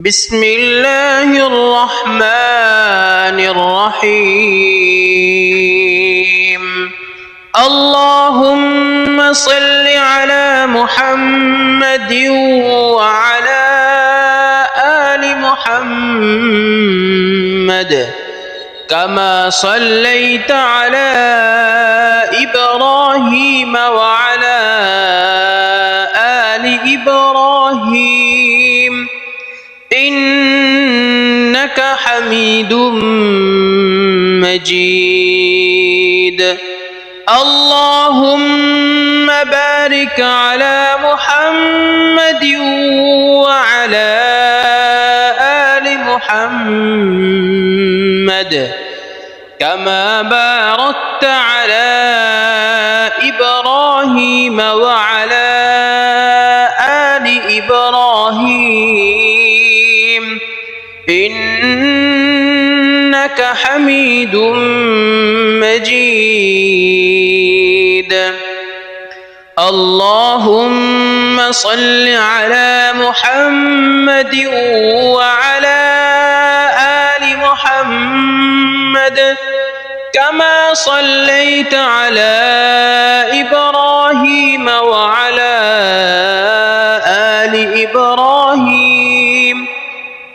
بسم الله الرحمن الرحيم اللهم صل على محمد وعلى آل محمد كما صليت على إبراهيم وعلى آل إبراهيم إنك حميد مجيد اللهم بارك على محمد وعلى آل محمد كما باركت على إبراهيم وعلى آل إبراهيم إنك حميد مجيد اللهم صل على محمد وعلى آل محمد كما صليت على إبراهيم وعلى آل إبراهيم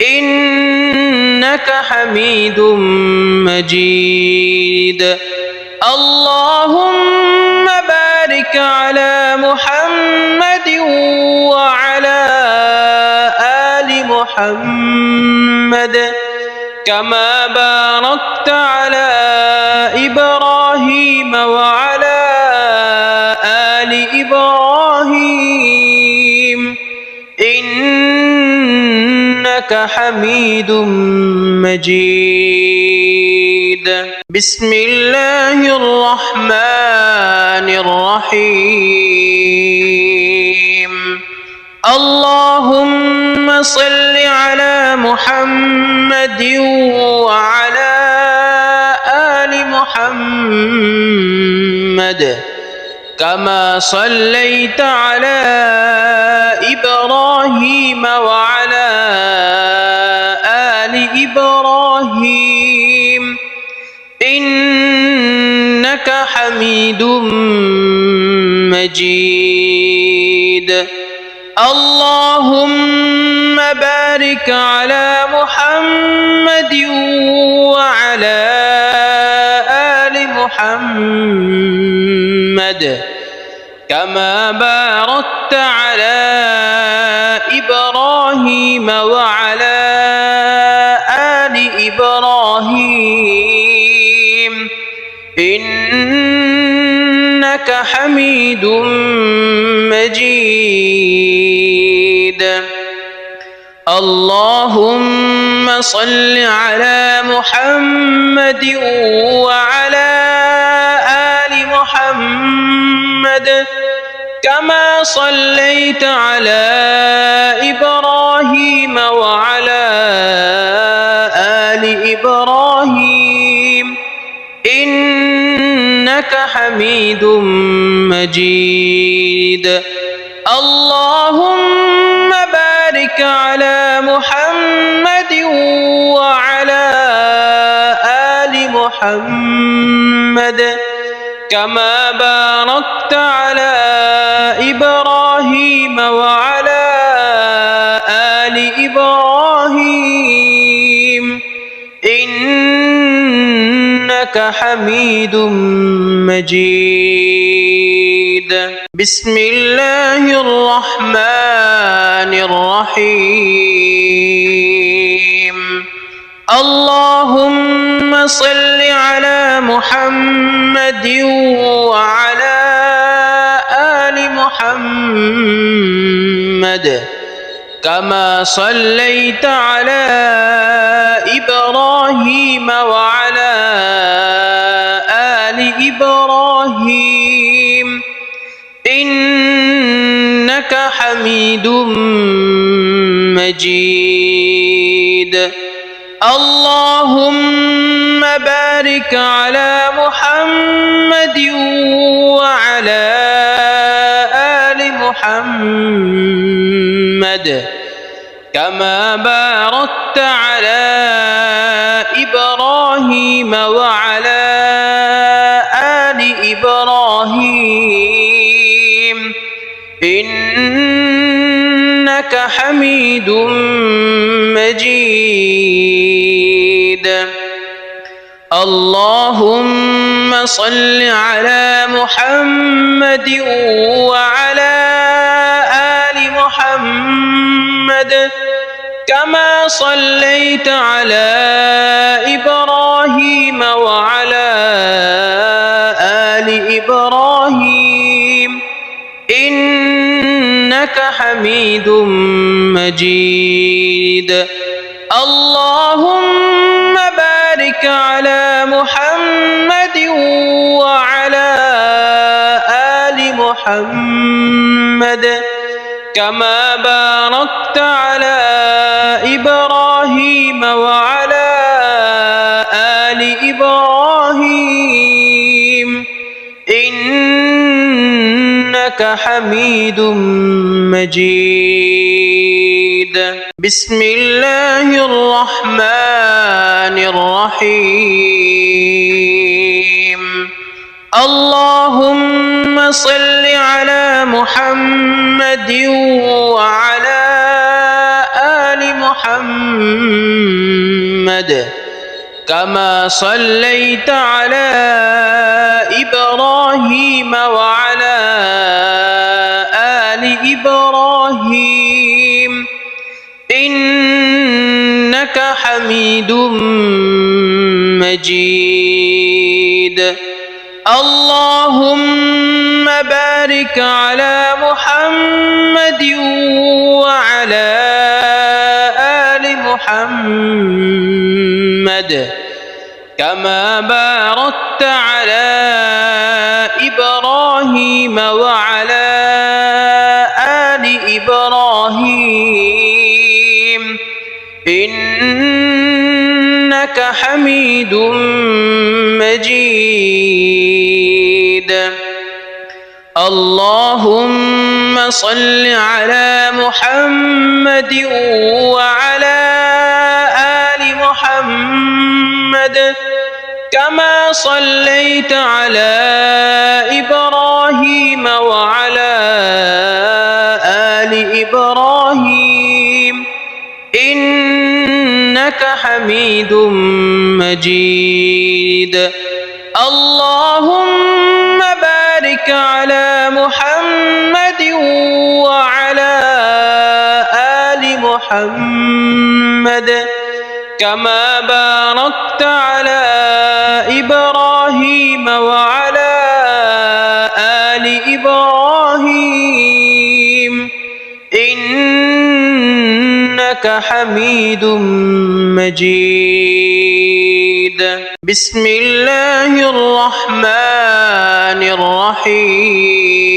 إنك حميد مجيد اللهم بارك على محمد وعلى آل محمد كما باركت على إبراهيم وعلى آل إبراهيم إنك حميد مجيد بسم الله الرحمن الرحيم اللهم صل على محمد وعلى آل محمد كما صليت على إبراهيم وعلى آل إبراهيم إنك حميد مجيد اللهم بارك على محمد وعلى آل محمد كما باركت على إبراهيم وعلى آل إبراهيم إنك حميد مجيد اللهم صل على محمد وعلى آل محمد كما صليت على إبراهيم وعلى آل إبراهيم إنك حميد مجيد اللهم بارك على محمد وعلى آل محمد كما باركت على إبراهيم وعلى آل إبراهيم إنك حميد مجيد بسم الله الرحمن الرحيم اللهم صل على محمد وعلى آل محمد كما صليت على إبراهيم وعلى آل إبراهيم إنك حميد مجيد اللهم بارك على محمد وعلى آل محمد كما باركت على إبراهيم وعلى آل إبراهيم إنك حميد مجيد اللهم صل على محمد وعلى آل محمد كما صليت على إبراهيم وعلى آل إبراهيم إنك حميد مجيد اللهم بارك على محمد وعلى آل محمد كما باركت على إبراهيم وعلى آل إبراهيم إنك حميد مجيد بسم الله الرحمن الرحيم اللهم صل على محمد وعلى آل محمد كما صليت على إبراهيم وعلى آل إبراهيم إنك حميد مجيد اللهم بارك على محمد وعلى آل محمد كما باركت على إبراهيم وعلى آل إبراهيم إنك حميد مجيد اللهم صل على محمد وعلى آل محمد كما صليت على إبراهيم وعلى آل إبراهيم إنك حميد مجيد اللهم بارك على محمد وعلى آل محمد كما باركت على إبراهيم وعلى آل إبراهيم إنك حميد مجيد بسم الله الرحمن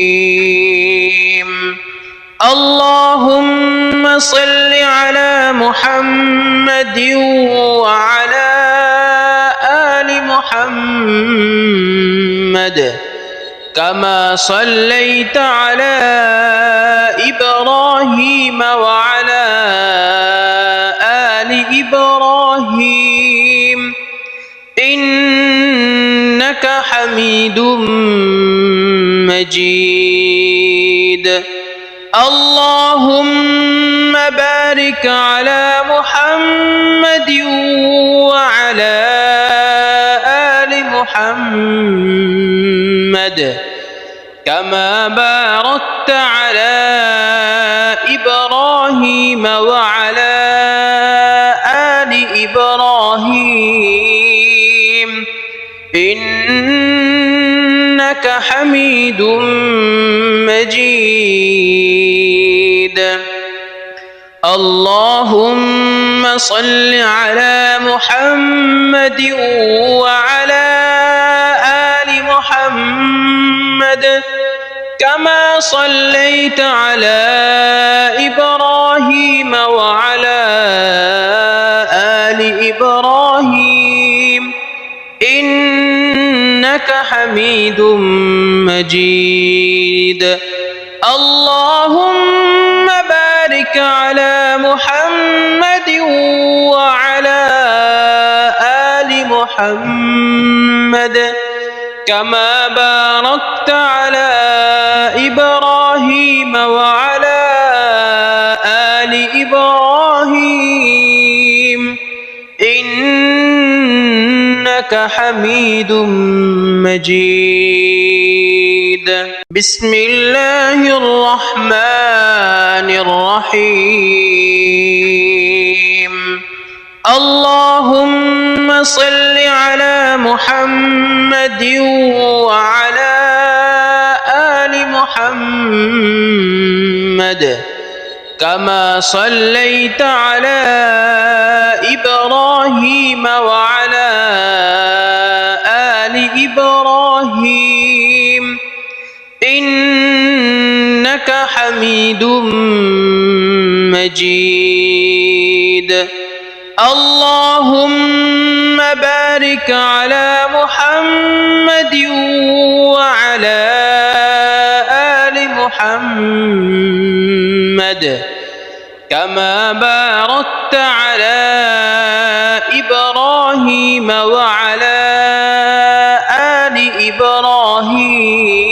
الرحيم اللهم صل على محمد وعلى آل محمد كما صليت على إبراهيم وعلى آل إبراهيم إنك حميد مجيد اللهم بارك على محمد وعلى آل محمد كما باركت على إبراهيم وعلى آل إبراهيم إنك حميد مجيد اللهم صل على محمد وعلى آل محمد كما صليت على إبراهيم وعلى آل إبراهيم إنك حميد مجيد اللهم بارك على محمد محمد كما باركت على إبراهيم وعلى آل إبراهيم إنك حميد مجيد. بسم الله الرحمن الرحيم. اللهم صل على محمد وعلى آل محمد كما صليت على إبراهيم وعلى آل إبراهيم إنك حميد مجيد. اللهم بارك على محمد وعلى آل محمد كما باركت على إبراهيم وعلى آل إبراهيم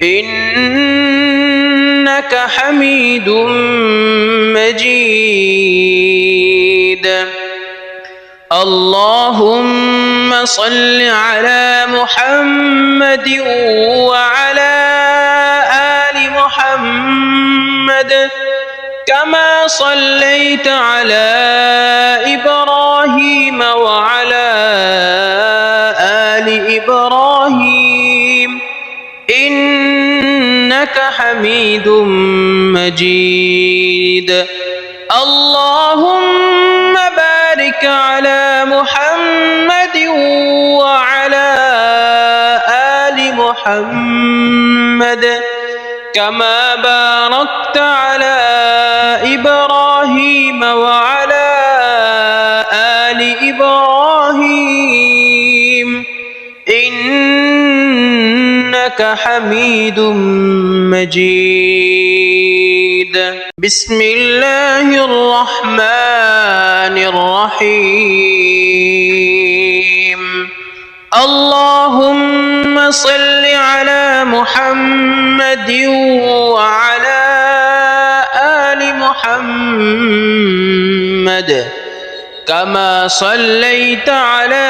إنك حميد مجيد. اللهم صل على محمد وعلى آل محمد كما صليت على إبراهيم وعلى آل إبراهيم إنك حميد مجيد. اللهم بارك على محمد وعلى آل محمد كما باركت على إبراهيم وعلى آل إبراهيم إنك حميد مجيد. بسم الله الرحمن الرحيم. اللهم صل على محمد وعلى آل محمد كما صليت على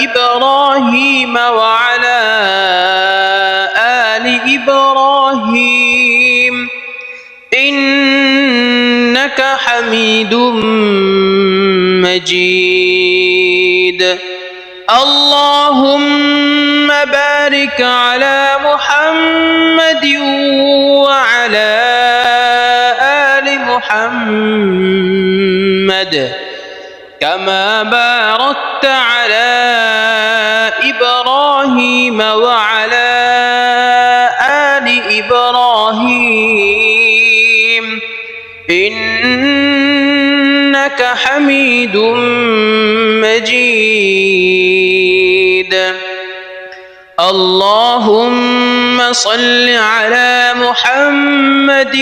إبراهيم وعلى آل إبراهيم إنك حميد مجيد. اللهم بارك على محمد وعلى آل محمد كما باركت على إبراهيم وعلى آل إبراهيم إنك حميد مجيد. اللهم صل على محمد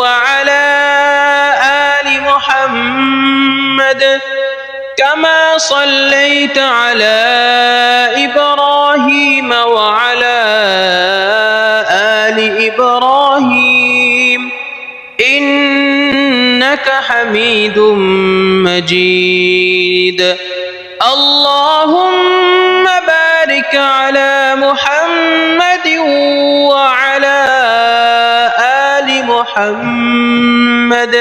وعلى آل محمد كما صليت على إبراهيم وعلى آل إبراهيم إنك حميد مجيد. اللهم بارك على محمد وعلى آل محمد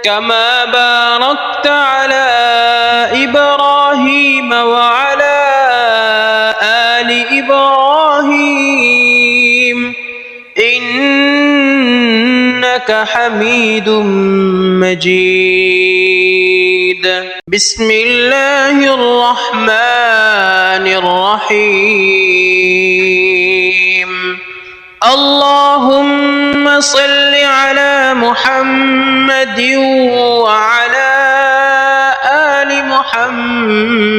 كما باركت على إبراهيم وعلى آل إبراهيم إنك حميد مجيد. بسم الله الرحمن الرحيم. اللهم صل على محمد وعلى آل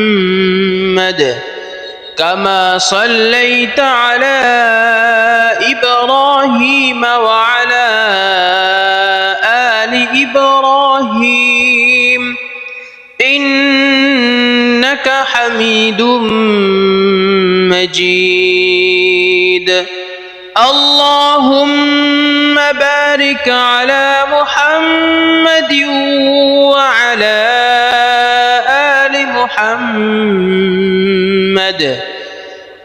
محمد كما صليت على إبراهيم وعلى آل إبراهيم إنك حميد مجيد. اللهم بارك على محمد وعلى آل محمد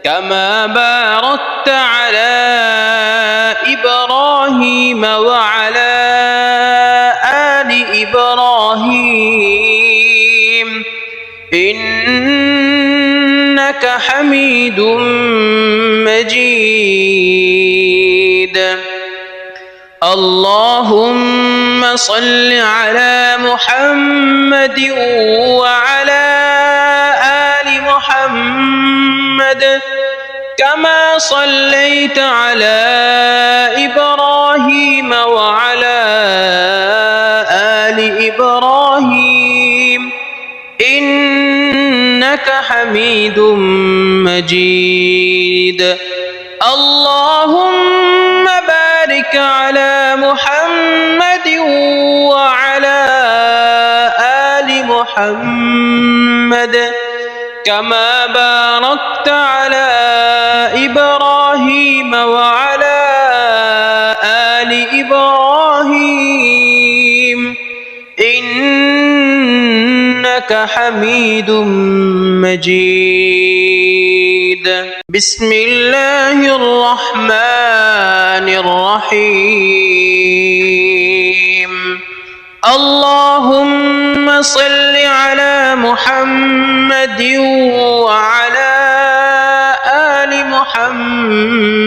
كما باركت على إبراهيم وعلى آل إبراهيم إنك حميد مجيد. اللهم صل على محمد وعلى آل محمد كما صليت على إبراهيم وعلى آل إبراهيم إنك حميد مجيد. اللهم بارك على محمد وعلى آل محمد كما باركت على إبراهيم وعلى آل إبراهيم إنك حميد مجيد. بسم الله الرحمن الرحيم. اللهم صل على محمد وعلى آل محمد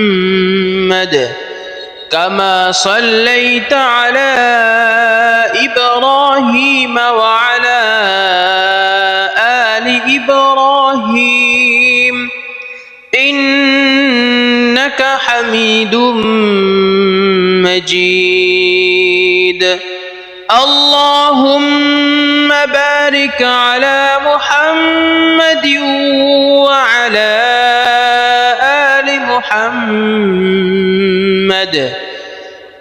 كما صليت على إبراهيم وعلى آل إبراهيم إنك حميد مجيد. اللهم بارك على محمد وعلى آل محمد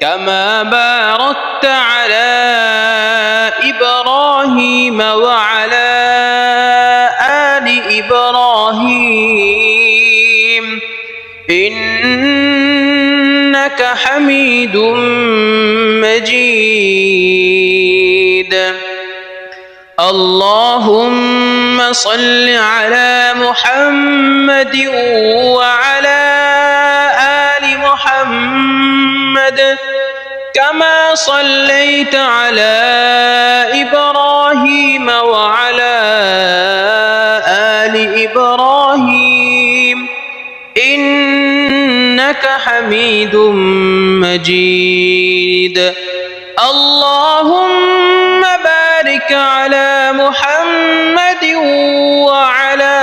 كما باركت على إبراهيم وعلى آل إبراهيم إنك حميد مجيد. اللهم صل على محمد وعلى آل محمد كما صليت على إبراهيم وعلى آل إبراهيم إنك حميد مجيد. اللهم بارك على محمد وعلى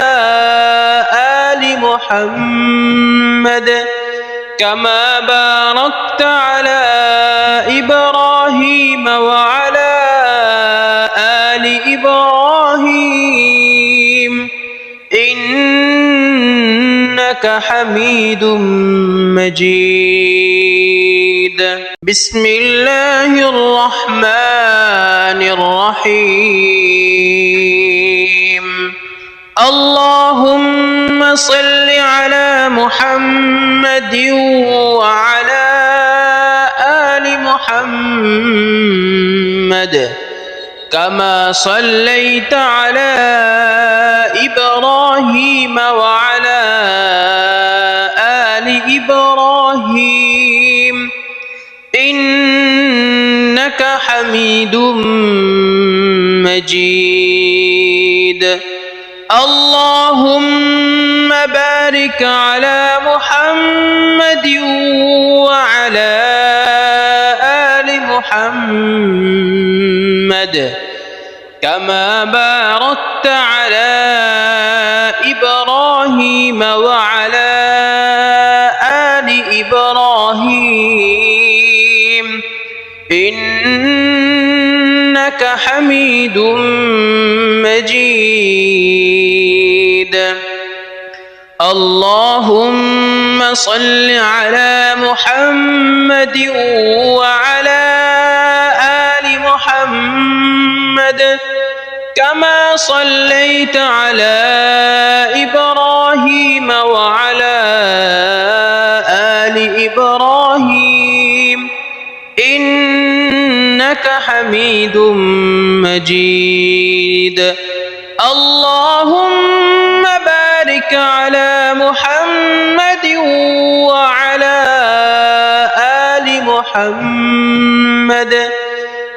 آل محمد كما باركت على إبراهيم وعلى آل إبراهيم إنك حميد مجيد. بسم الله الرحمن الرحيم. اللهم صل على محمد وعلى آل محمد كما صليت على إبراهيم وعلى آل إبراهيم إنك حميد مجيد. اللهم بارك على محمد وعلى آل محمد كما باركت على إبراهيم وعلى آل إبراهيم إنك حميد مجيد. اللهم صل على محمد وعلى آل محمد كما صليت على إبراهيم وعلى آل إبراهيم إنك حميد مجيد اللهم بارك على محمد وعلى آل محمد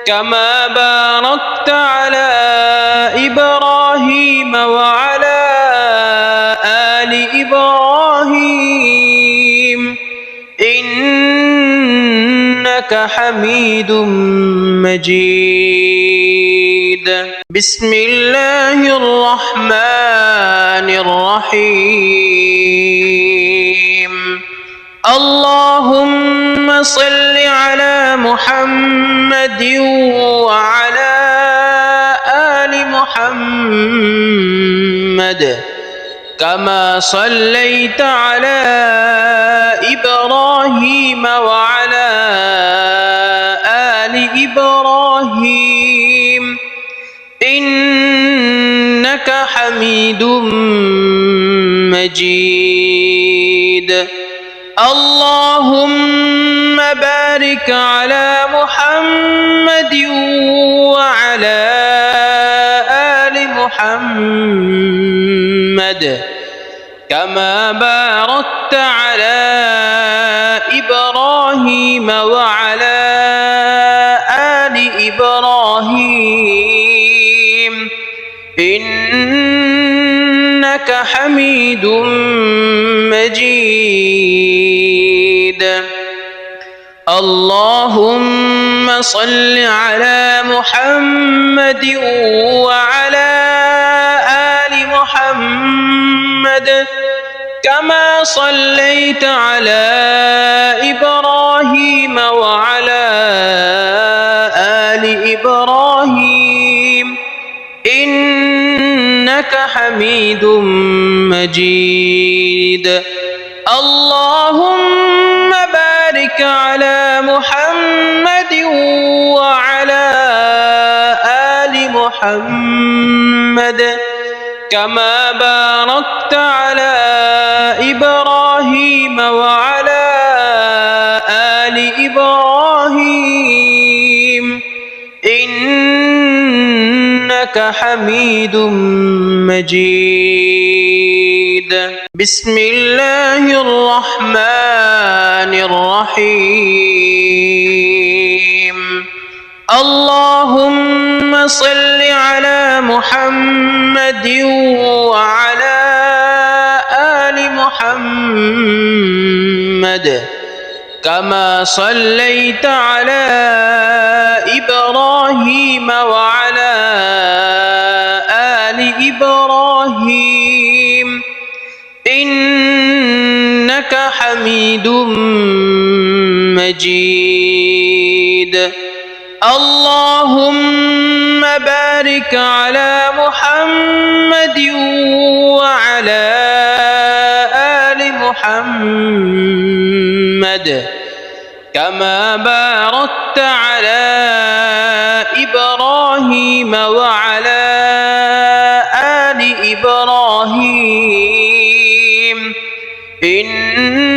كما باركت على إبراهيم وعلى آل إبراهيم إنك حميد مجيد بسم الله الرحمن الرحيم اللهم صل على محمد وعلى آل محمد كما صليت على إبراهيم وعلى آل إبراهيم إنك حميد مجيد اللهم بارك على محمد وعلى آل محمد كما باركت على إبراهيم وعلى آل إبراهيم إنك حميد مجيد اللهم صل على محمد وعلى آل محمد كما صليت على إبراهيم وعلى آل إبراهيم إنك حميد مجيد اللهم بارك على محمد وعلى آل محمد كما باركت على إبراهيم وعلى آل إبراهيم إنك حميد مجيد بسم الله الرحمن الرحيم اللهم صل على محمد وعلى آل محمد كما صليت على إبراهيم وعلى آل إبراهيم إنك حميد مجيد اللهم بارك على محمد وعلى آل محمد كما باركت على إبراهيم وعلى آل إبراهيم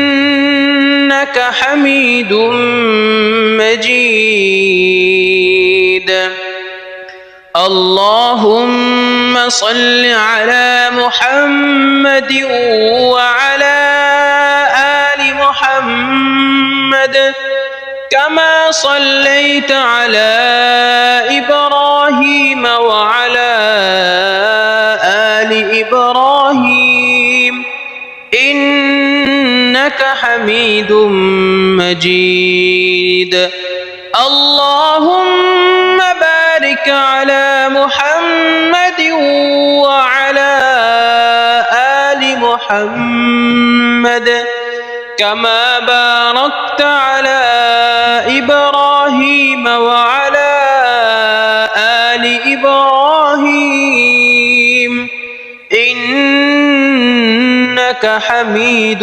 إنك حميد مجيد اللهم صل على محمد وعلى آل محمد كما صليت على إبراهيم وعلى آل إبراهيم إنك حميد مجيد اللهم بارك على محمد وعلى آل محمد كما باركت على إبراهيم وعلى آل إبراهيم إنك حميد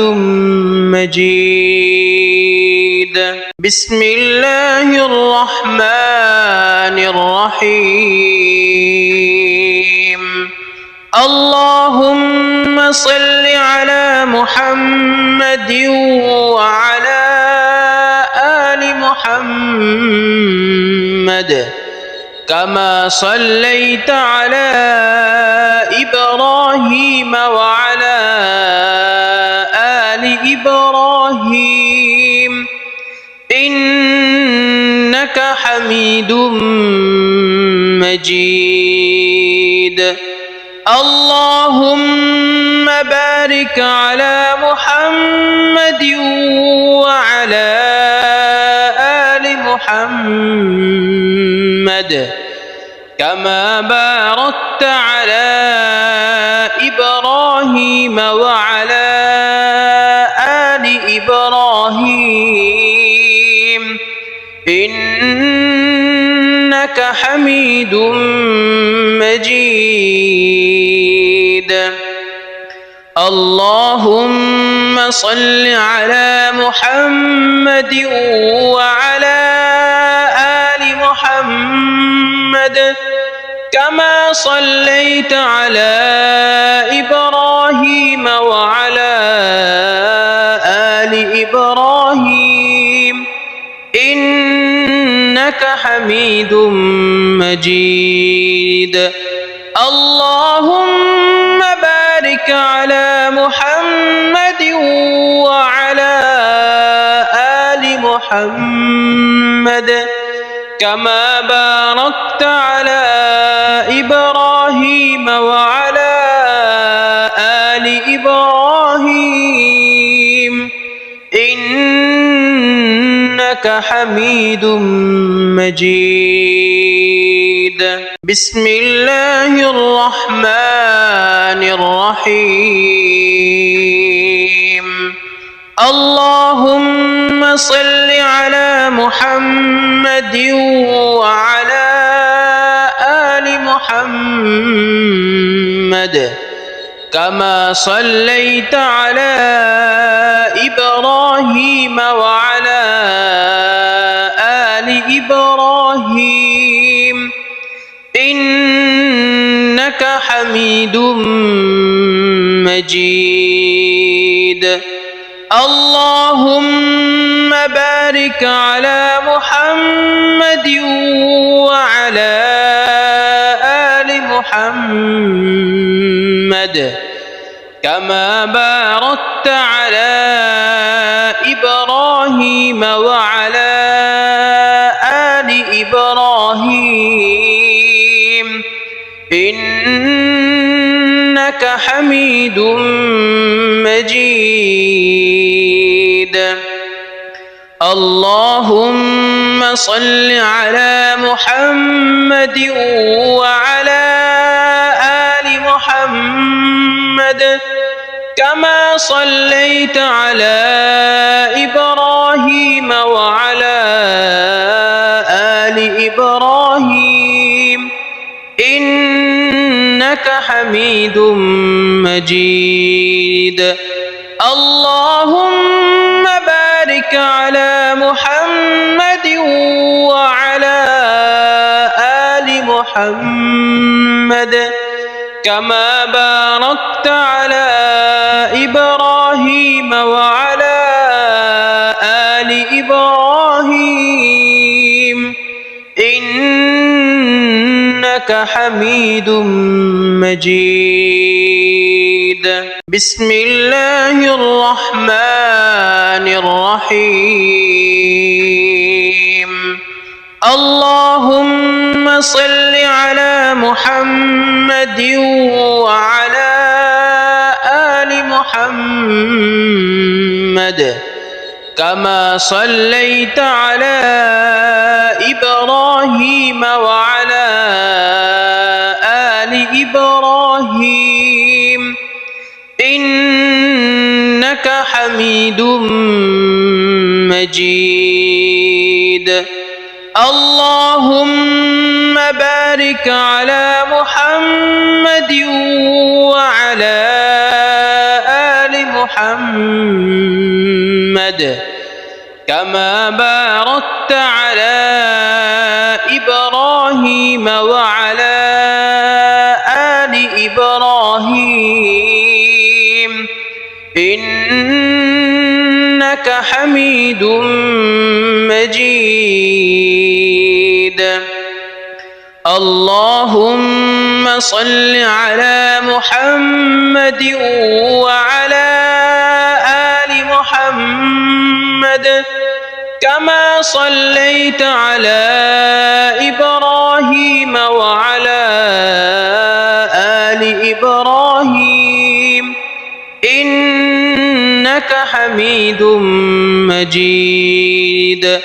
مجيد بسم الله الرحمن الرحيم اللهم صل على محمد وعلى آل محمد كما صليت على إبراهيم وعلى آل إبراهيم إنك حميد مجيد اللهم بارك على محمد وعلى آل محمد كما باركت على إبراهيم وعلى آل إبراهيم إنك حميد مجيد اللهم صل على محمد وعلى آل محمد كما صليت على إبراهيم وعلى آل إبراهيم إنك حميد مجيد اللهم بارك على محمد وعلى آل محمد كما باركت على إبراهيم وعلى آل إبراهيم إنك حميد مجيد بسم الله الرحمن الرحيم اللهم صل على محمد وعلى آل محمد كما صليت على إبراهيم وعلى آل إبراهيم إنك حميد مجيد اللهم بارك على محمد وعلى آل محمد كما باركت على إبراهيم وعلى آل إبراهيم إنك حميد مجيد اللهم صل على محمد وعلى آل محمد كما صليت على إبراهيم وعلى آل إبراهيم إنك حميد مجيد اللهم بارك على محمد وعلى آل محمد كما باركت على إبراهيم وعلى آل إبراهيم إنك حميد مجيد بسم الله الرحمن الرحيم اللهم صل على محمد وعلى آل محمد كما صليت على إبراهيم وعلى آل إبراهيم إنك حميد مجيد اللهم بارك على محمد وعلى آل محمد كما باركت على إبراهيم وعلى آل إبراهيم إبراهيم إنك حميد مجيد اللهم صل على محمد وعلى آل محمد كما صليت على إبراهيم وعلى آل إبراهيم إنك حميد مجيد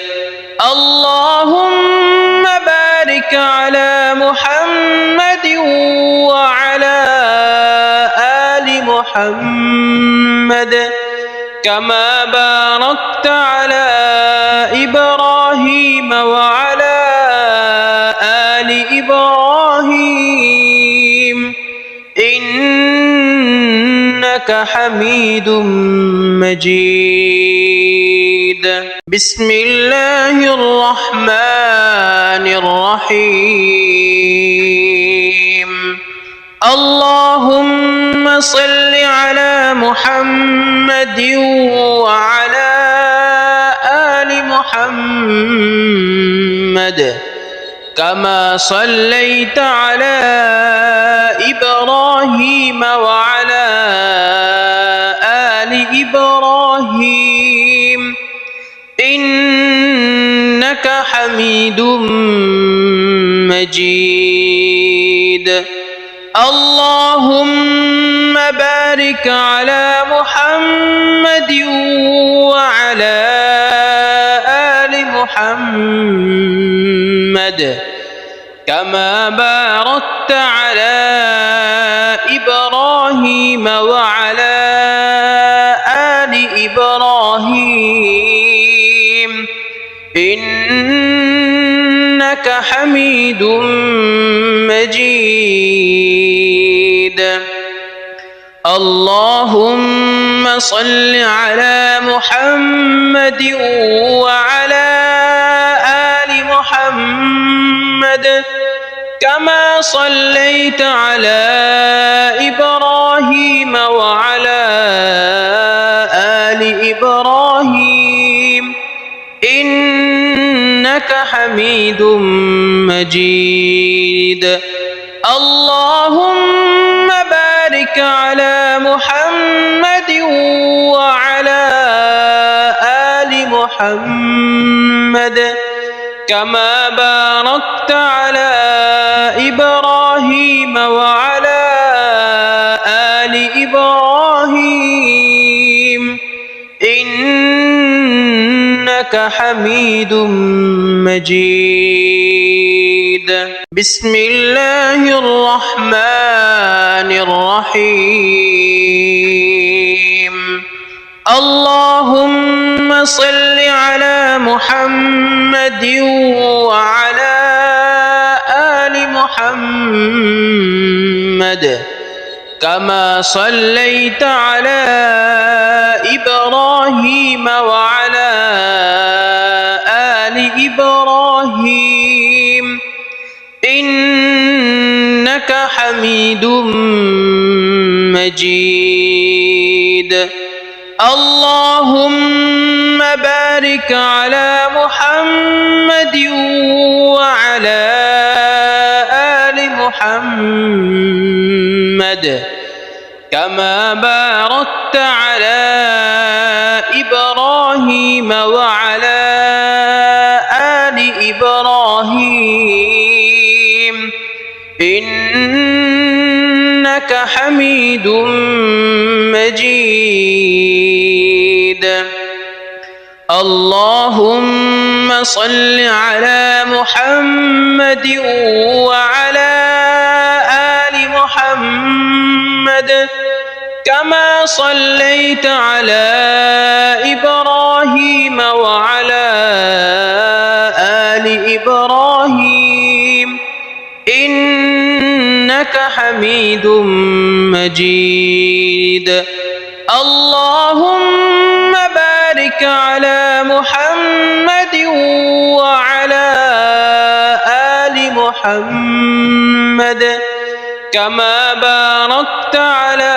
اللهم بارك على محمد وعلى آل محمد كما باركت على إبراهيم وعلى آل إبراهيم إنك حميد مجيد بسم الله الرحمن الرحيم اللهم صل على محمد وعلى آل محمد كما صليت على إبراهيم وعلى آل إبراهيم إنك حميد مجيد اللهم بارك على محمد وعلى آل محمد كما باركت على إبراهيم وعلى آل إبراهيم إنك حميد مجيد اللهم صل على محمد وعلى آل محمد كما صليت على إبراهيم وعلى آل إبراهيم إنك حميد مجيد اللهم بارك على محمد وعلى آل محمد كما باركت على إبراهيم وعلى آل إبراهيم إنك حميد مجيد بسم الله الرحمن الرحيم اللهم صل على محمد وعلى آل محمد كما صليت على إبراهيم وعلى آل إبراهيم إنك حميد مجيد اللهم بارك على محمد وعلى آل محمد كما باركت على إبراهيم وعلى آل إبراهيم إنك حميد مجيد اللهم صل على محمد وعلى آل محمد كما صليت على إبراهيم وعلى آل إبراهيم إنك حميد مجيد اللهم بارك على محمد وعلى آل محمد كما باركت على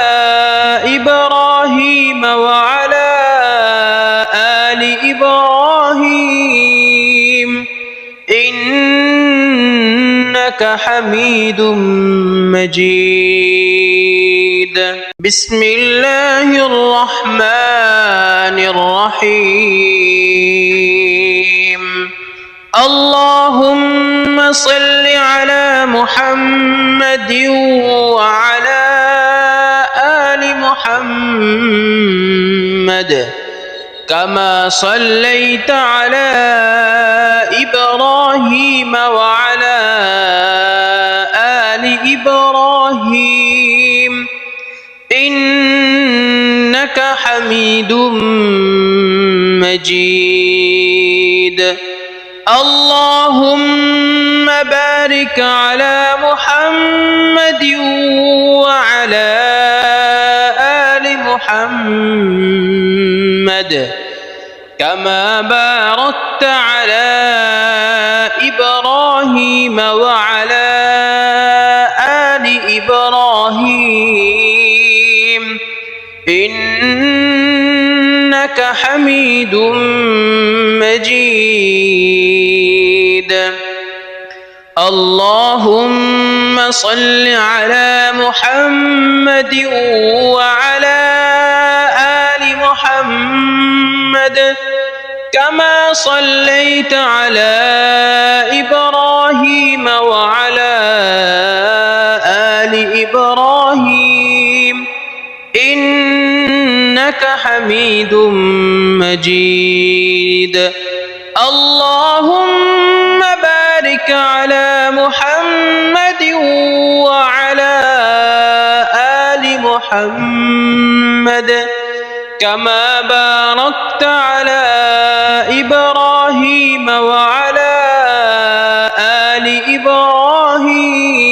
إبراهيم وعلى آل إبراهيم إنك حميد مجيد. بسم الله الرحمن الرحيم. اللهم صل على محمد وعلى آل محمد كما صليت على إبراهيم وعلى آل إبراهيم إنك حميد مجيد. اللهم بارك على محمد وعلى آل محمد كما باركت على إبراهيم وعلى آل إبراهيم إنك حميد مجيد. اللهم صل على محمد وعلى آل محمد كما صليت على إبراهيم وعلى آل إبراهيم إنك حميد مجيد. اللهم بارك على محمد وعلى آل محمد كما باركت على إبراهيم وعلى آل إبراهيم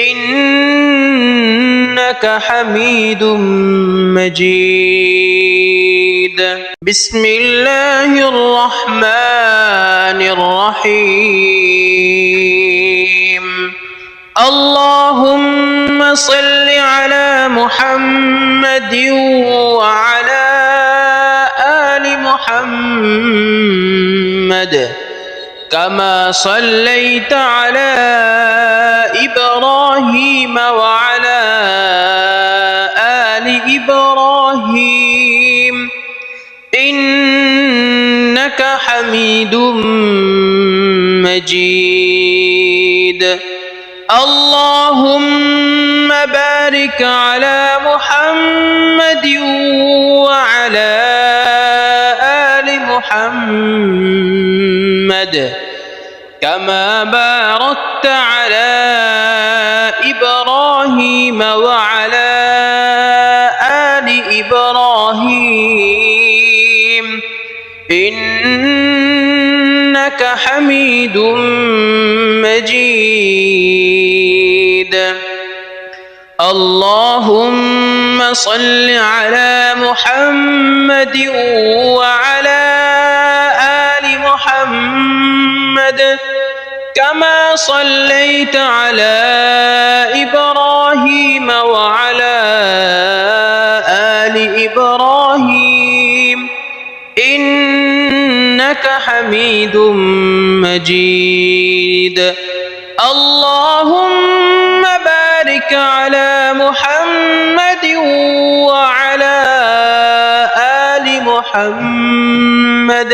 إنك حميد مجيد. بسم الله الرحمن الرحيم. اللهم صل على محمد وعلى آل محمد كما صليت على إبراهيم وعلى آل إبراهيم إنك حميد مجيد. اللهم بارك على محمد وعلى آل محمد كما باركت على إبراهيم وعلى آل إبراهيم إنك حميد مجيد. اللهم صل على محمد وعلى آل محمد كما صليت على إبراهيم وعلى آل إبراهيم إنك حميد مجيد. اللهم بارك على محمد وعلى آل محمد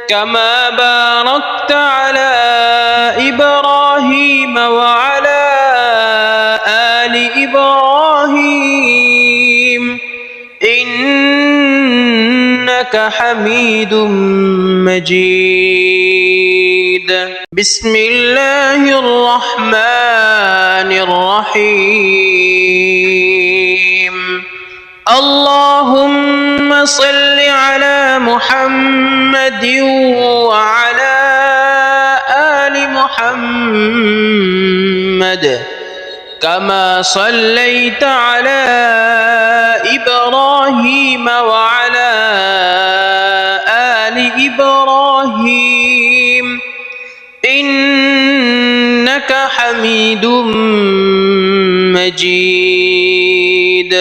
كما باركت على إبراهيم وعلى آل إبراهيم إنك حميد مجيد. بسم الله الرحمن الرحيم. اللهم صل على محمد وعلى آل محمد كما صليت على إبراهيم وعلى آل إبراهيم إنك إنك حميد مجيد.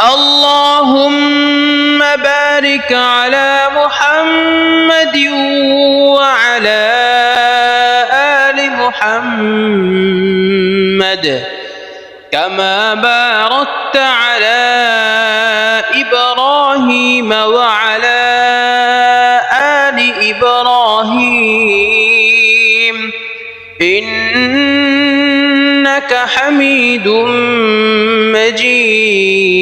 اللهم بارك على محمد وعلى آل محمد كما باركت على إبراهيم وعلى آل إبراهيم إنك حميد مجيد.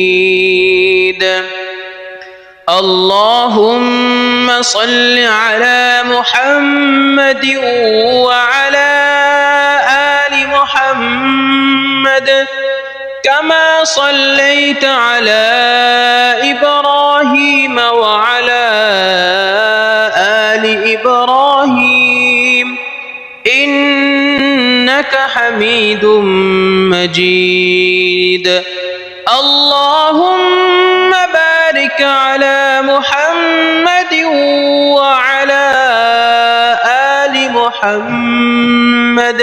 اللهم صل على محمد وعلى آل محمد كما صليت على إبراهيم وعلى آل إبراهيم إنك حميد مجيد. اللهم بارك على محمد وعلى آل محمد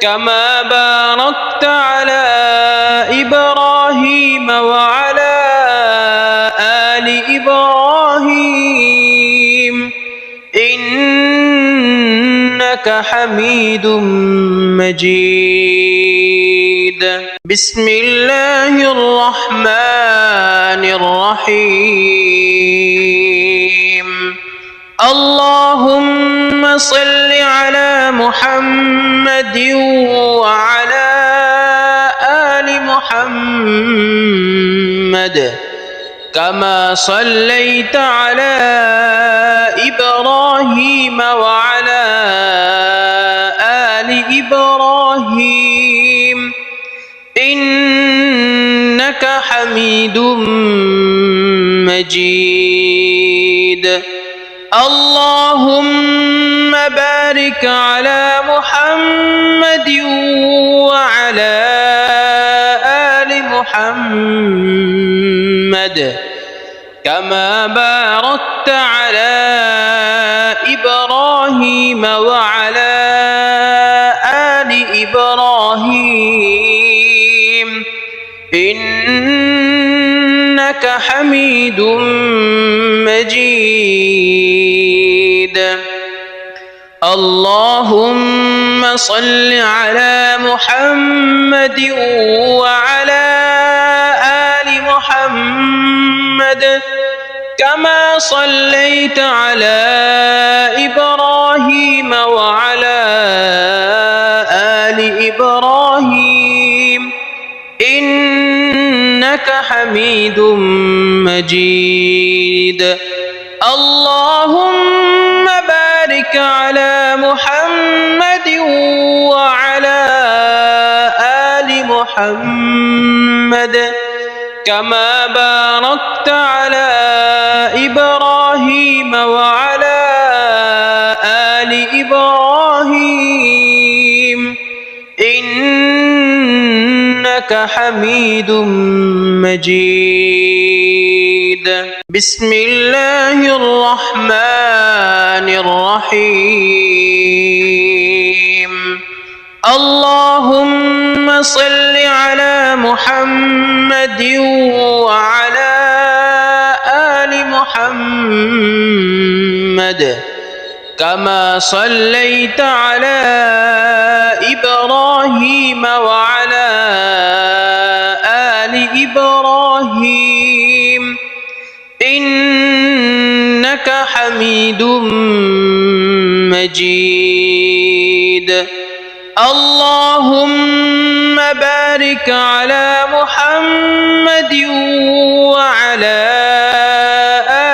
كما باركت على إبراهيم وعلى آل إبراهيم إنك حميد مجيد. بسم الله الرحمن الرحيم. اللهم صل على محمد وعلى آل محمد كما صليت على إبراهيم وعلى آل إبراهيم إنك حميد مجيد. اللهم بارك على محمد وعلى آل محمد كما باركت على إبراهيم وعلى آل إبراهيم إنك حميد مجيد. اللهم صل على محمد وعلى آل محمد كما صليت على إبراهيم وعلى آل إبراهيم إنك حميد مجيد. اللهم بارك على محمد وعلى آل محمد كما باركت على إبراهيم وعلى آل إبراهيم إنك حميد مجيد. بسم الله الرحمن الرحيم. اللهم صل على محمد وعلى آل محمد كما صليت على إبراهيم وعلى آل إبراهيم إنك حميد مجيد. اللهم بارك على محمد وعلى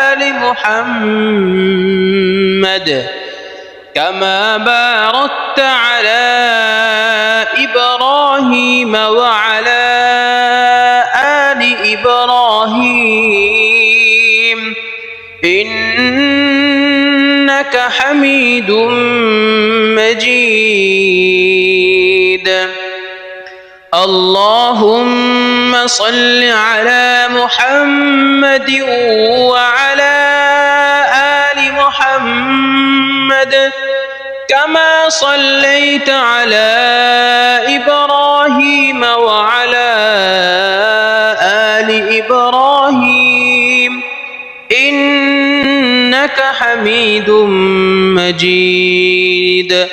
آل محمد كما باركت على إبراهيم وعلى آل إبراهيم إنك حميد مجيد. اللهم صل على محمد وعلى آل محمد كما صليت على إبراهيم وعلى آل إبراهيم إنك حميد مجيد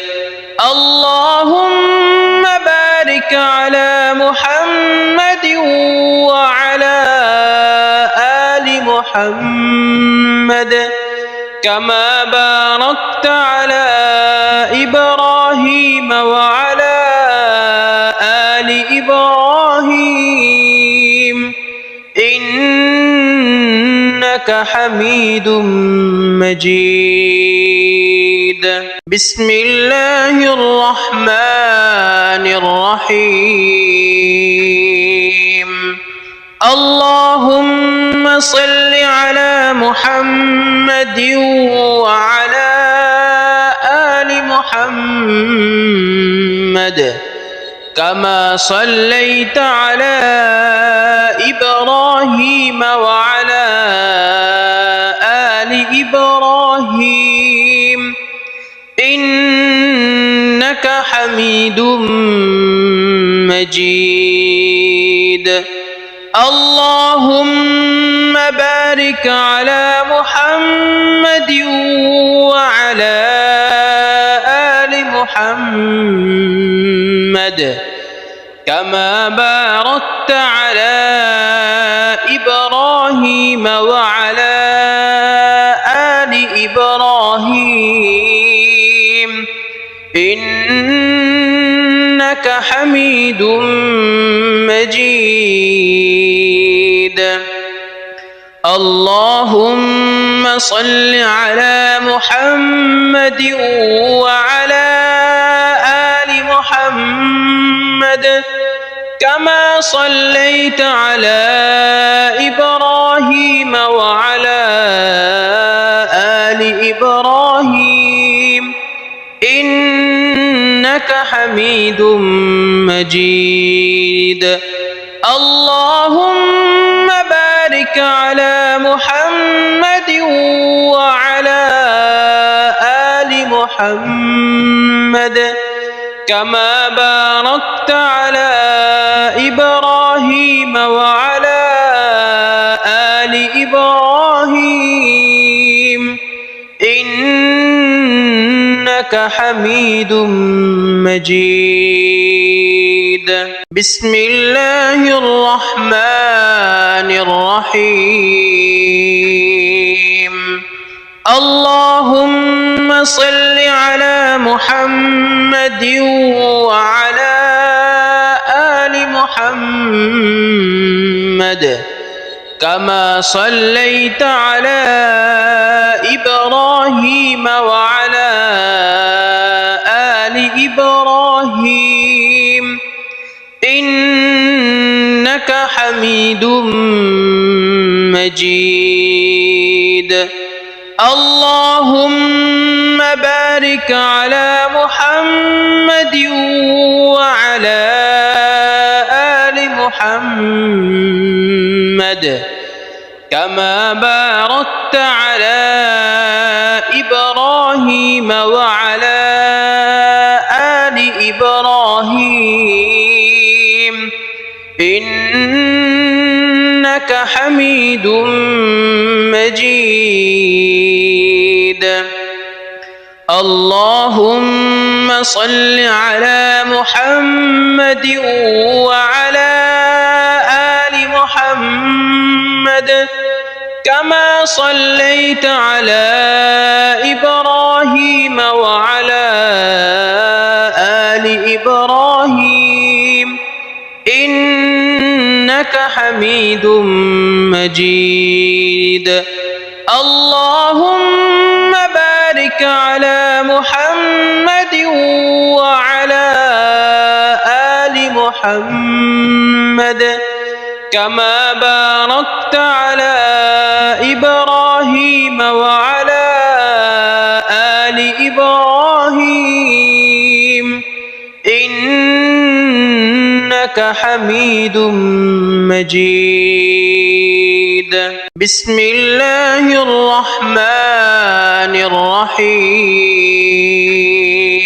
اللهم بارك على محمد وعلى آل محمد كما باركت على إبراهيم وعلى آل إبراهيم إنك حميد مجيد بسم الله الرحمن الرحيم اللهم صل على محمد وعلى آل محمد كما صليت على إبراهيم وعلى آل إبراهيم إنك حميد مجيد اللهم بارك على محمد وعلى آل محمد كما باركت على إبراهيم وعلى آل إبراهيم إنك حميد مجيد اللهم صل على محمد وعلى آل محمد كما صليت على إبراهيم وعلى آل إبراهيم إنك حميد مجيد اللهم بارك على محمد وعلى آل محمد كما باركت على إبراهيم وعلى آل إبراهيم إنك حميد مجيد بسم الله الرحمن الرحيم اللهم صل على محمد وعلى آل محمد كما صليت على إبراهيم وعلى آل إبراهيم إنك حميد مجيد اللهم بارك على محمد وعلى آل محمد كما باركت على إبراهيم وعلى آل إبراهيم إنك حميد مجيد اللهم صل على محمد وعلى آل محمد كما صليت على إبراهيم وعلى آل إبراهيم إنك حميد مجيد اللهم بارك على محمد وعلى آل محمد كما باركت على إبراهيم وعلى آل إبراهيم إنك حميد مجيد بسم الله الرحمن الرحيم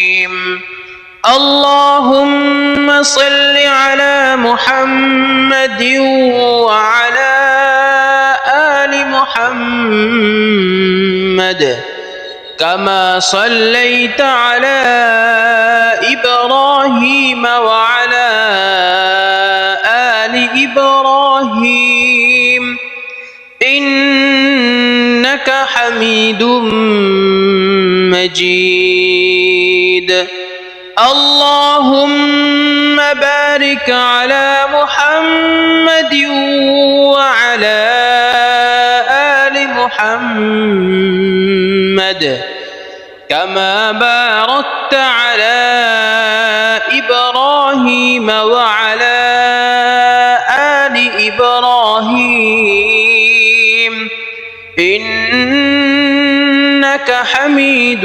اللهم صل على محمد وعلى آل محمد كما صليت على إبراهيم وعلى آل إبراهيم إنك حميد مجيد اللهم بارك على محمد وعلى آل محمد كما باركت على إبراهيم وعلى آل إبراهيم إنك حميد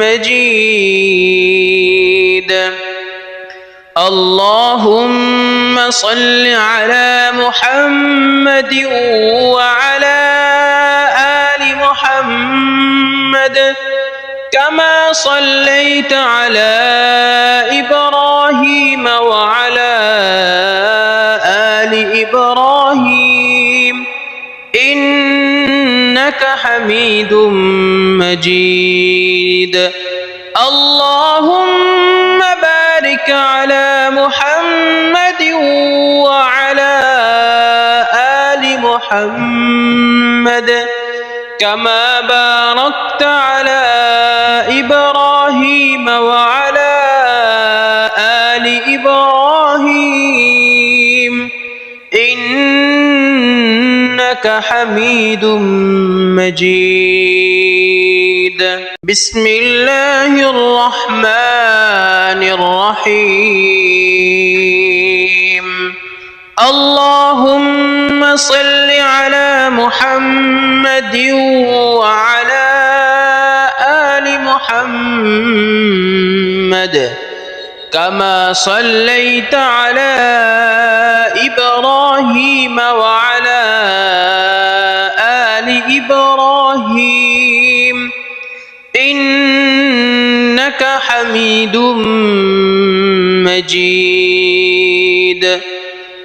مجيد اللهم صل على محمد وعلى آل محمد كما صليت على إبراهيم وعلى آل إبراهيم إنك حميد مجيد اللهم بارك على محمد وعلى آل محمد كما باركت على إبراهيم وعلى آل إبراهيم إنك حميد مجيد بسم الله الرحمن الرحيم اللهم صل على محمد وعلى آل محمد كما صليت على إبراهيم وعلى آل إبراهيم إنك حميد مجيد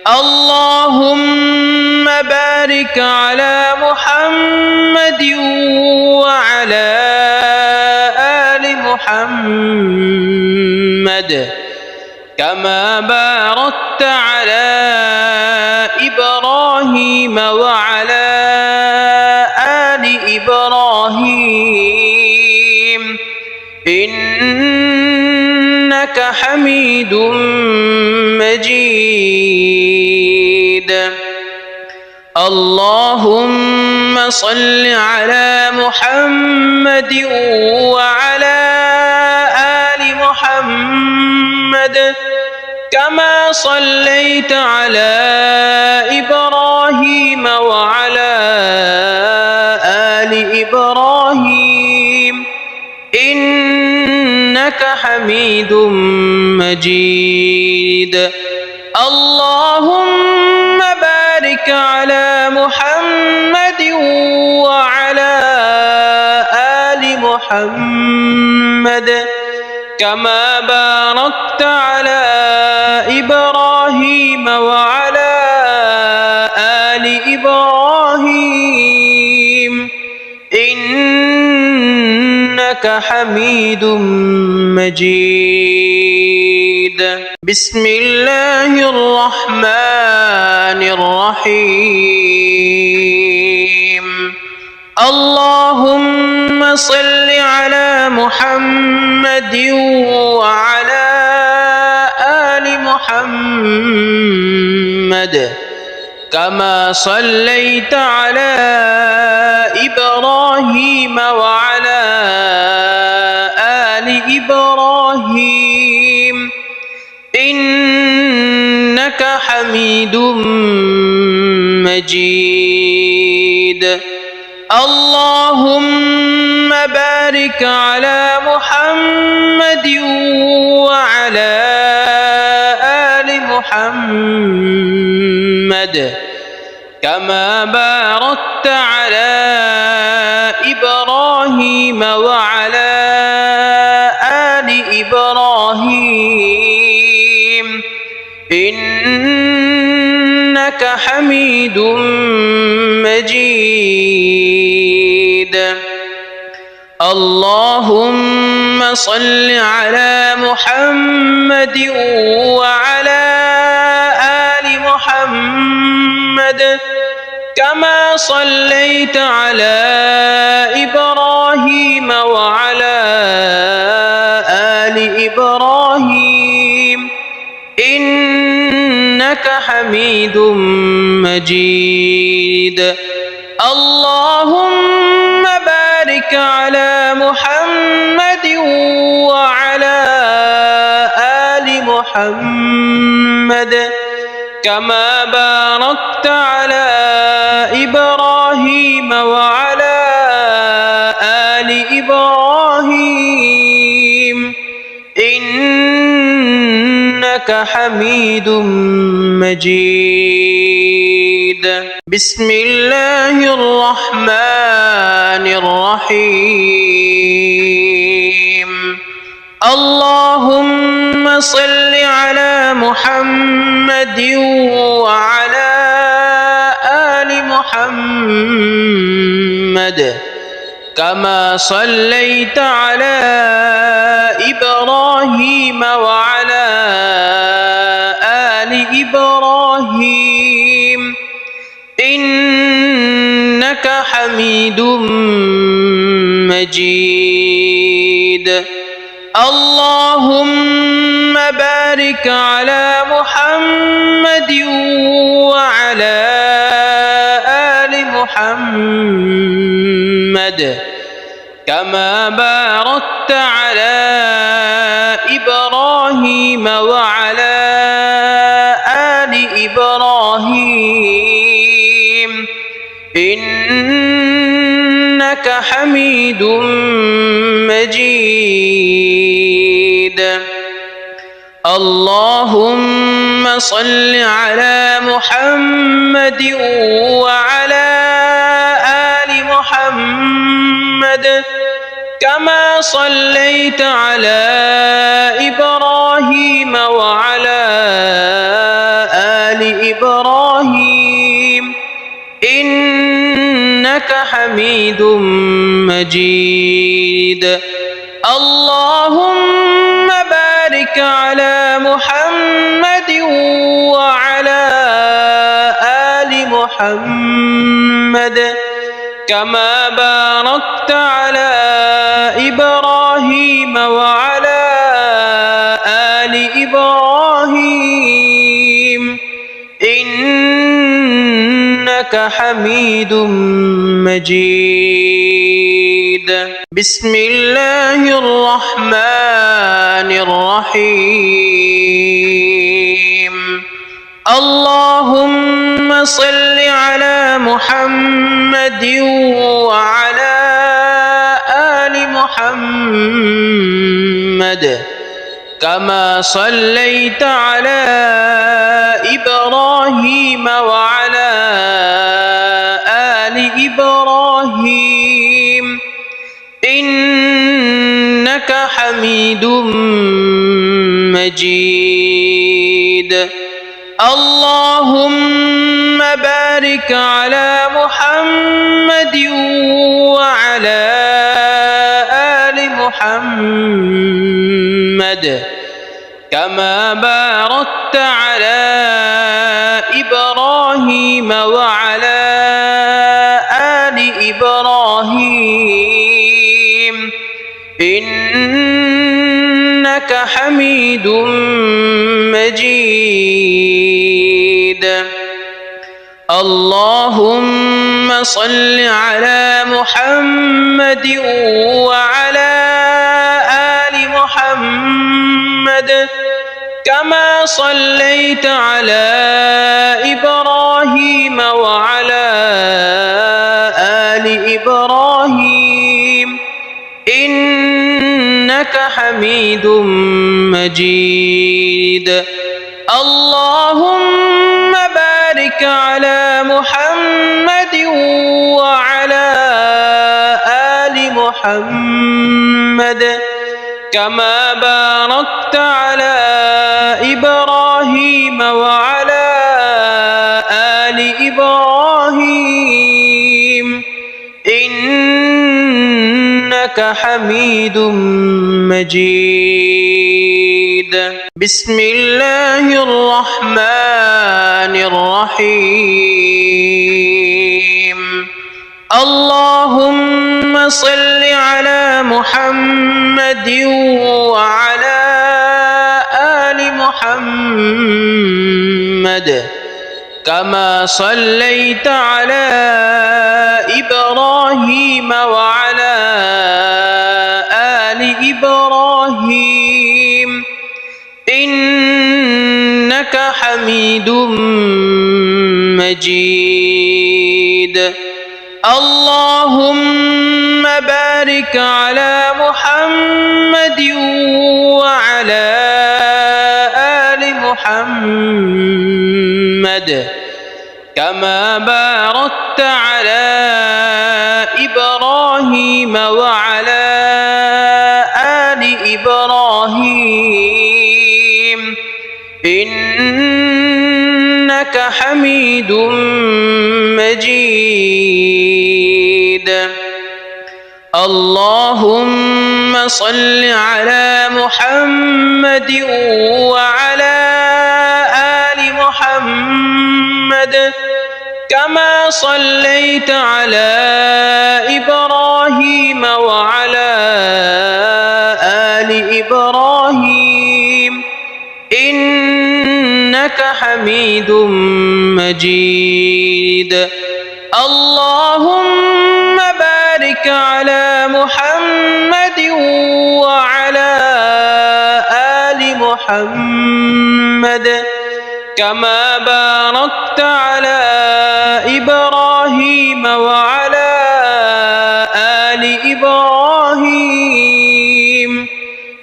اللهم بارك على محمد وعلى آل محمد كما باركت على إبراهيم وعلى آل إبراهيم إنك حميد مجيد اللهم صل على محمد وعلى آل محمد كما صليت على إبراهيم وعلى آل إبراهيم إنك حميد مجيد اللهم بارك على محمد وعلى آل محمد كما باركت على إبراهيم وعلى آل إبراهيم إنك حميد مجيد بسم الله الرحمن الرحيم اللهم صل على محمد وعلى آل محمد كما صليت على إبراهيم وعلى آل إبراهيم إنك حميد مجيد اللهم بارك على محمد وعلى آل محمد كما باركت على إبراهيم وعلى آل إبراهيم إنك حميد مجيد. اللهم صل على محمد وعلى آل محمد كما صليت على إبراهيم وعلى آل إبراهيم إنك حميد مجيد. اللهم بارك على محمد وعلى آل محمد كما باركت على إبراهيم وعلى آل إبراهيم إنك حميد مجيد. بسم الله الرحمن الرحيم. اللهم صل على محمد وعلى آل محمد كما صليت على إبراهيم وعلى آل إبراهيم إنك حميد مجيد. اللهم بارك على محمد وعلى آل محمد كما باركت على إبراهيم وعلى آل إبراهيم إنك حميد مجيد. اللهم صل على محمد وعلى آل محمد كما صليت على إبراهيم وعلى آل إبراهيم إنك حميد مجيد. اللهم بارك على محمد وعلى آل محمد كما باركت على إبراهيم وعلى آل إبراهيم إنك حميد مجيد. بسم الله الرحمن الرحيم. اللهم صل على محمد وعلى آل محمد كما صليت على إبراهيم وعلى آل إبراهيم إنك حميد مجيد. اللهم بارك على محمد وعلى آل محمد كما باركت على إبراهيم وعلى آل إبراهيم إنك حميد مجيد. اللهم صل على محمد وعلى آل محمد كما صليت على إبراهيم وعلى آل إبراهيم إنك حميد مجيد. اللهم بارك على محمد وعلى آل محمد كما باركت على إبراهيم إنك حميد مجيد. بسم الله الرحمن الرحيم. اللهم صل على محمد وعلى آل محمد كما صليت على إبراهيم وعلى آل إبراهيم إنك حميد مجيد. اللهم بارك على محمد وعلى آل محمد كما باركت على إبراهيم وعلى آل إبراهيم إنك حميد مجيد. اللهم صل على محمد وعلى آل محمد كما صليت على إبراهيم وعلى آل إبراهيم إنك حميد مجيد. اللهم بارك على محمد وعلى آل محمد كما باركت على إبراهيم وعلى آل إبراهيم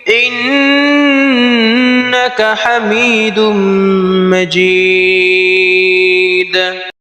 إنك حميد مجيد.